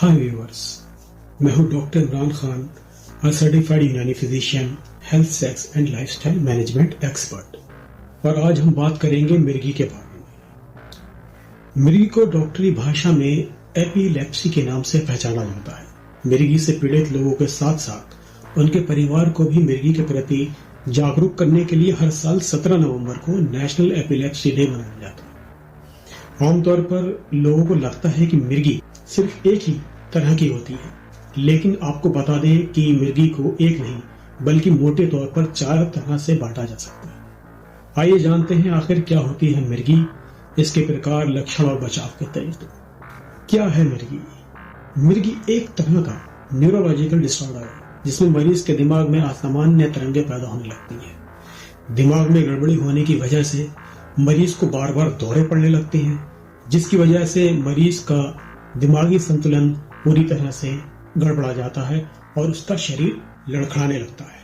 हाय viewers, मैं हूं doctor Imran Khan, a certified Unani physician, health, sex and lifestyle management expert. और आज हम बात करेंगे मिर्गी के बारे में। मिर्गी को डॉक्टरी भाषा में एपिलेप्सी के नाम से पहचाना जाता है। मिर्गी से पीड़ित लोगों के साथ साथ उनके परिवार को भी मिर्गी के प्रति जागरूक करने के लिए हर साल 17 नवंबर को नेशनल एपिलेप्सी डे मनाया जाता है। आमतौर पर लोगों को लगता है कि मिर्गी सिर्फ एक ही तरह की होती है, लेकिन आपको बता दें कि मिर्गी को एक नहीं बल्कि मोटे तौर पर 4 तरह से बांटा जा सकता है। आइए जानते हैं आखिर क्या होती है मिर्गी, इसके प्रकार, लक्षण और बचाव के तरीके। क्या है मिर्गी? मिर्गी एक तरह का न्यूरोलॉजिकल डिसऑर्डर है जिसमें मरीज के दिमाग में असामान्य तरंगें पैदा होने लगती हैं। दिमाग में गड़बड़ी होने की वजह से मरीज को बार बार दौरे पड़ने लगते हैं, जिसकी वजह से मरीज का दिमागी संतुलन पूरी तरह से गड़बड़ा जाता है और उसका शरीर लड़खड़ाने लगता है।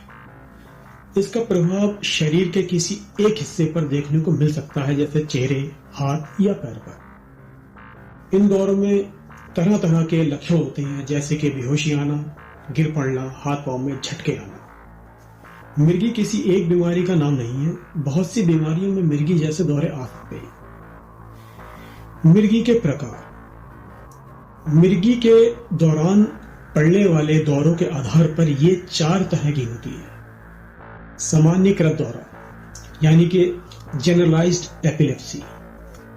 इसका प्रभाव शरीर के किसी एक हिस्से पर देखने को मिल सकता है, जैसे चेहरे, हाथ या पैर पर। इन दौरों में तरह तरह के लक्षण होते हैं, जैसे कि बेहोशी आना, गिर पड़ना, हाथ पांव में झटके आना। मिर्गी किसी एक बीमारी का नाम नहीं है, बहुत सी बीमारियों में मिर्गी जैसे दौरे आ सकते हैं। मिर्गी के प्रकार। मिर्गी के दौरान पड़ने वाले दौरों के आधार पर ये 4 तरह की होती है। सामान्यकृत दौरा यानी कि जनरलाइज्ड एपिलेप्सी।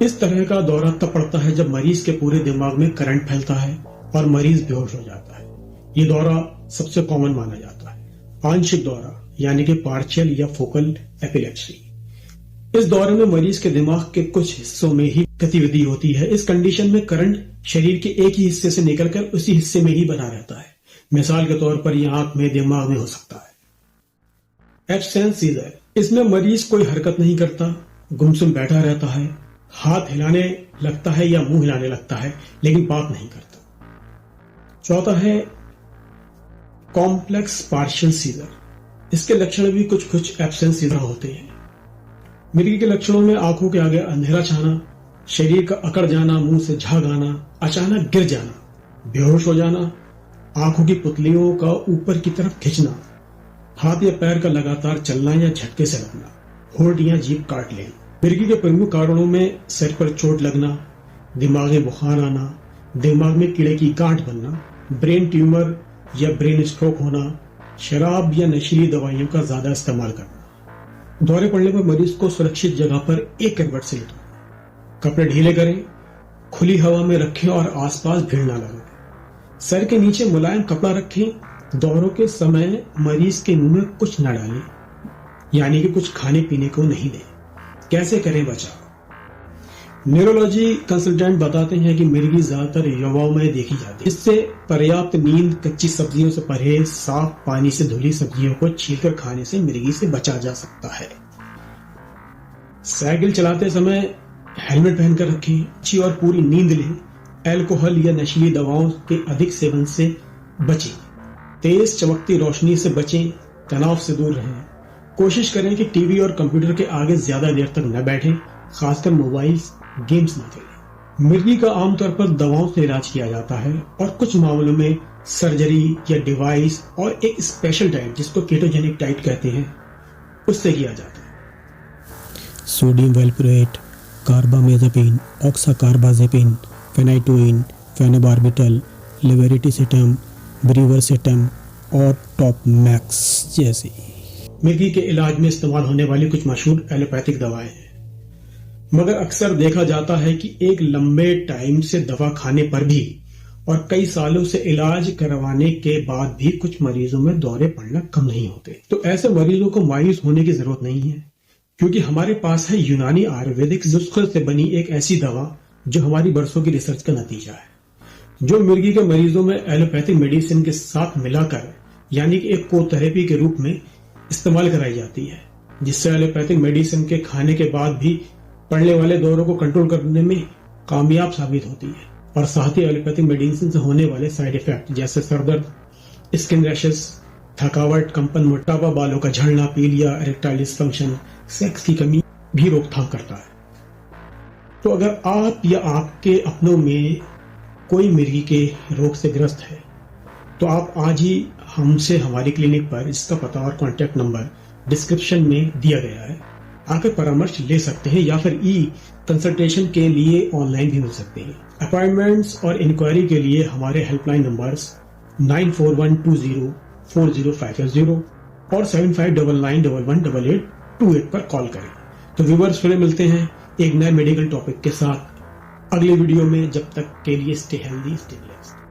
इस तरह का दौरा तब पड़ता है जब मरीज के पूरे दिमाग में करंट फैलता है और मरीज बेहोश हो जाता है। ये दौरा सबसे कॉमन माना जाता है। आंशिक दौरा यानी कि पार्शियल या फोकल एपिलेप्सी। इस दौरे में मरीज के दिमाग के कुछ हिस्सों में ही गतिविधि होती है। इस कंडीशन में करंट शरीर के एक ही हिस्से से निकलकर उसी हिस्से में ही बना रहता है। मिसाल के तौर पर यह आंख में, दिमाग में हो सकता है। Absence seizure. इसमें मरीज कोई हरकत नहीं करता, गुमसुम बैठा रहता है, हाथ हिलाने लगता है या मुंह हिलाने लगता है, लेकिन बात नहीं करता। चौथा है कॉम्प्लेक्स पार्शियल सीजर। इसके लक्षण भी कुछ एब्सेंस सीजर होते हैं। मिर्गी के लक्षणों में आंखों के आगे अंधेरा छाना, शरीर का अकड़ जाना, मुंह से झाग आना, अचानक गिर जाना, बेहोश हो जाना, आंखों की पुतलियों का ऊपर की तरफ खिंचना, हाथ या पैर का लगातार चलना या झटके से लगना, होंठ या जीभ काट लेना। मिर्गी के प्रमुख कारणों में सिर पर चोट लगना, दिमाग में बुखार आना, दिमाग में कीड़े की गांठ बनना, ब्रेन ट्यूमर या ब्रेन स्ट्रोक होना, शराब या नशीली दवाइयों का ज्यादा इस्तेमाल करना। दौरे पड़ने पर मरीज को सुरक्षित जगह पर एक करवट से लेटाएं, कपड़े ढीले करें, खुली हवा में रखें और आसपास भीड़ न लगाएं। सर के नीचे मुलायम कपड़ा रखें। दौरों के समय मरीज के मुंह में कुछ न डालें, यानी कि कुछ खाने पीने को नहीं दें। कैसे करें बचाव? न्यूरोलॉजी कंसल्टेंट बताते हैं कि मिर्गी ज्यादातर युवाओं में देखी जाती है। इससे पर्याप्त नींद, कच्ची सब्जियों से परहेज, साफ पानी से धुली सब्जियों को छीलकर खाने से मिर्गी से बचा जा सकता है। साइकिल चलाते समय हेलमेट पहनकर रखें, अच्छी और पूरी नींद लें। अल्कोहल या नशीली दवाओं के अधिक सेवन से बचें। तेज चमकती रोशनी से बचें, तनाव से दूर रहें। कोशिश करें कि टीवी और कंप्यूटर के आगे ज्यादा देर तक न बैठें, खासकर मोबाइल गेम्स न खेलें। मिर्गी का आमतौर पर दवाओं से इलाज किया जाता है और कुछ मामलों में सर्जरी या डिवाइस और एक स्पेशल डाइट, जिसको केटोजेनिक डाइट कहते हैं, उससे किया जाता है। सोडियम वैल्प्रोएट, कार्बामेज़ापिन, ऑक्साकार्बाजेपिन, फेनाइटोइन, फेनोबार्बिटल, लेवेटिसिटम, ब्रीवर्सेटम और टॉपमैक्स जैसी मिर्गी के इलाज में इस्तेमाल होने वाली कुछ मशहूर एलोपैथिक दवाएं हैं। मगर अक्सर देखा जाता है कि एक लंबे टाइम से दवा खाने पर भी और कई सालों से इलाज करवाने के बाद भी कुछ मरीजों में दौरे पड़ना कम नहीं होते। तो ऐसे मरीजों को मायूस होने की जरूरत नहीं है, क्योंकि हमारे पास है यूनानी आयुर्वेदिक नुस्खे से बनी एक ऐसी दवा जो हमारी बरसों की रिसर्च का नतीजा है, जो मिर्गी के मरीजों में एलोपैथिक मेडिसिन के साथ मिलाकर, यानी कि एक को थेरेपी के रूप में इस्तेमाल कराई जाती है, जिससे एलोपैथिक मेडिसिन के खाने के बाद भी पड़ने वाले दौरों को कंट्रोल करने में कामयाब साबित होती है। और साथ ही एलोपैथिक मेडिसिन से होने वाले साइड इफेक्ट जैसे सरदर्द, स्किन रैशेस, थकावट, कंपन, मोटापा, बालों का झड़ना, पीलिया, इरेक्टाइल डिसफंक्शन, सेक्स की कमी भी रोकथाम करता है। तो अगर आप या आपके अपनों में कोई मिर्गी के रोग से ग्रस्त है तो आप आज ही हमसे हमारी क्लिनिक पर, इसका पता और कॉन्टैक्ट नंबर डिस्क्रिप्शन में दिया गया है, आकर परामर्श ले सकते हैं या फिर ई कंसल्टेशन के लिए ऑनलाइन भी मिल सकते हैं। अपॉइंटमेंट्स और इंक्वायरी के लिए हमारे हेल्पलाइन नंबर्स 9412040580 और 7599118828 पर कॉल करें। तो व्यूअर्स, फिर मिलते हैं एक नए मेडिकल टॉपिक के साथ अगले वीडियो में। जब तक के लिए स्टे हेल्दी, स्टे ब्लेस्ड।